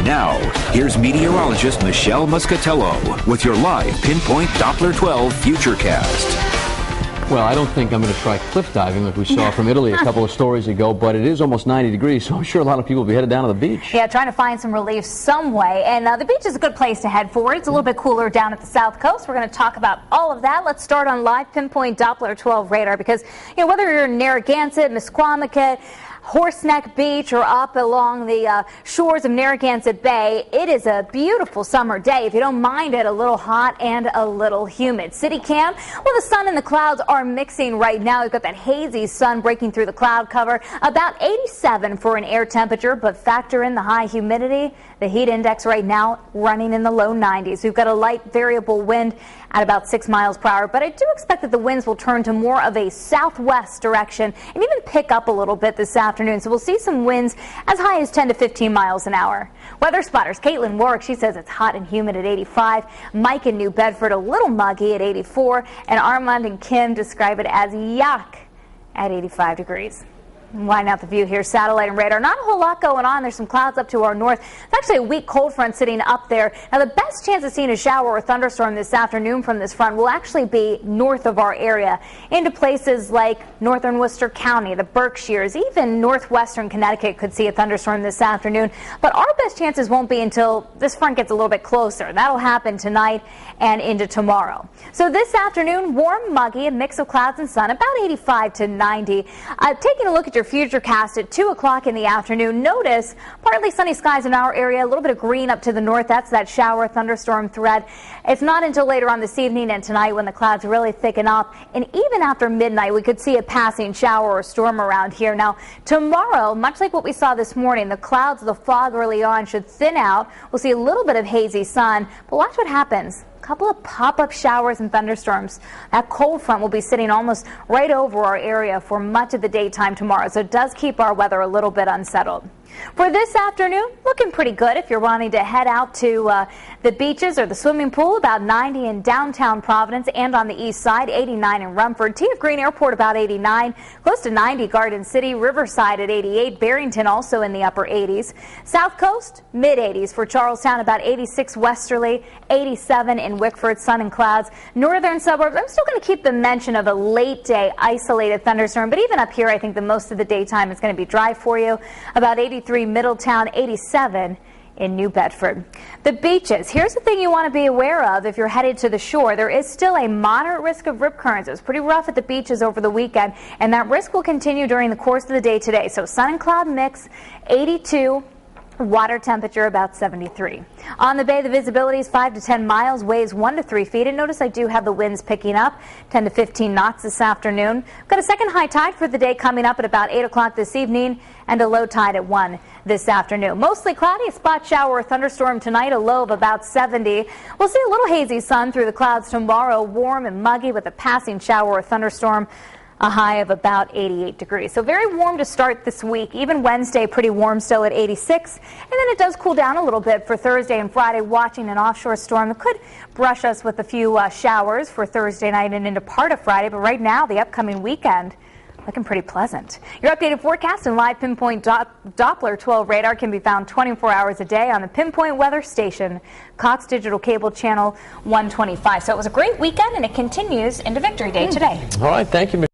Now, here's meteorologist Michelle Muscatello with your live Pinpoint Doppler 12 Futurecast. Well, I don't think I'm going to try cliff diving like we saw from Italy a couple of stories ago, but it is almost 90 degrees, so I'm sure a lot of people will be headed down to the beach. Yeah, trying to find some relief some way, and the beach is a good place to head for. It's a little bit cooler down at the south coast. We're going to talk about all of that. Let's start on live Pinpoint Doppler 12 radar because, whether you're in Narragansett, Misquamicut, Horseneck Beach, or up along the shores of Narragansett Bay, it is a beautiful summer day. If you don't mind it, a little hot and a little humid. City Cam, well, the sun and the clouds are mixing right now. We've got that hazy sun breaking through the cloud cover. About 87 for an air temperature, but factor in the high humidity. The heat index right now running in the low 90s. We've got a light variable wind at about 6 miles per hour, but I do expect that the winds will turn to more of a southwest direction and even pick up a little bit this afternoon. So we'll see some winds as high as 10 to 15 miles an hour. Weather spotters, Caitlin Warwick, she says it's hot and humid at 85. Mike in New Bedford, a little muggy at 84. And Armand and Kim describe it as yuck at 85 degrees. Widen out the view here, satellite and radar. Not a whole lot going on. There's some clouds up to our north. It's actually a weak cold front sitting up there. Now, the best chance of seeing a shower or thunderstorm this afternoon from this front will actually be north of our area, into places like northern Worcester County, the Berkshires, even northwestern Connecticut could see a thunderstorm this afternoon. But our best chances won't be until this front gets a little bit closer. That'll happen tonight and into tomorrow. So this afternoon, warm, muggy, a mix of clouds and sun, about 85 to 90. Taking a look at your Futurecast at 2 o'clock in the afternoon. Notice partly sunny skies in our area, a little bit of green up to the north. That's that shower thunderstorm threat. It's not until later on this evening and tonight when the clouds really thicken up, and even after midnight we could see a passing shower or storm around here. Now tomorrow, much like what we saw this morning, the clouds, the fog early on should thin out. We'll see a little bit of hazy sun, but watch what happens. Couple of pop-up showers and thunderstorms. That cold front will be sitting almost right over our area for much of the daytime tomorrow, so it does keep our weather a little bit unsettled. For this afternoon, looking pretty good if you're wanting to head out to the beaches or the swimming pool. About 90 in downtown Providence and on the east side, 89 in Rumford. T. F. Green Airport about 89, close to 90 Garden City, Riverside at 88, Barrington also in the upper 80s. South Coast, mid-80s for Charlestown, about 86 westerly, 87 in Wickford, sun and clouds. Northern suburbs, I'm still going to keep the mention of a late day isolated thunderstorm, but even up here I think the most of the daytime is going to be dry for you. About 83 Middletown, 87 in New Bedford. The beaches, here's the thing you want to be aware of if you're headed to the shore. There is still a moderate risk of rip currents. It was pretty rough at the beaches over the weekend, and that risk will continue during the course of the day today. So sun and cloud mix, 82. Water temperature about 73. On the bay, the visibility is 5 to 10 miles, waves 1 to 3 feet. And notice I do have the winds picking up, 10 to 15 knots this afternoon. Got a second high tide for the day coming up at about 8 o'clock this evening and a low tide at 1 this afternoon. Mostly cloudy, a spot shower or thunderstorm tonight, a low of about 70. We'll see a little hazy sun through the clouds tomorrow, warm and muggy with a passing shower or thunderstorm. A high of about 88 degrees. So very warm to start this week. Even Wednesday pretty warm still at 86. And then it does cool down a little bit for Thursday and Friday, watching an offshore storm that could brush us with a few showers for Thursday night and into part of Friday. But right now, the upcoming weekend, looking pretty pleasant. Your updated forecast and live Pinpoint Doppler 12 radar can be found 24 hours a day on the Pinpoint weather station, Cox Digital Cable Channel 125. So it was a great weekend and it continues into Victory Day today. All right, thank you, Michelle.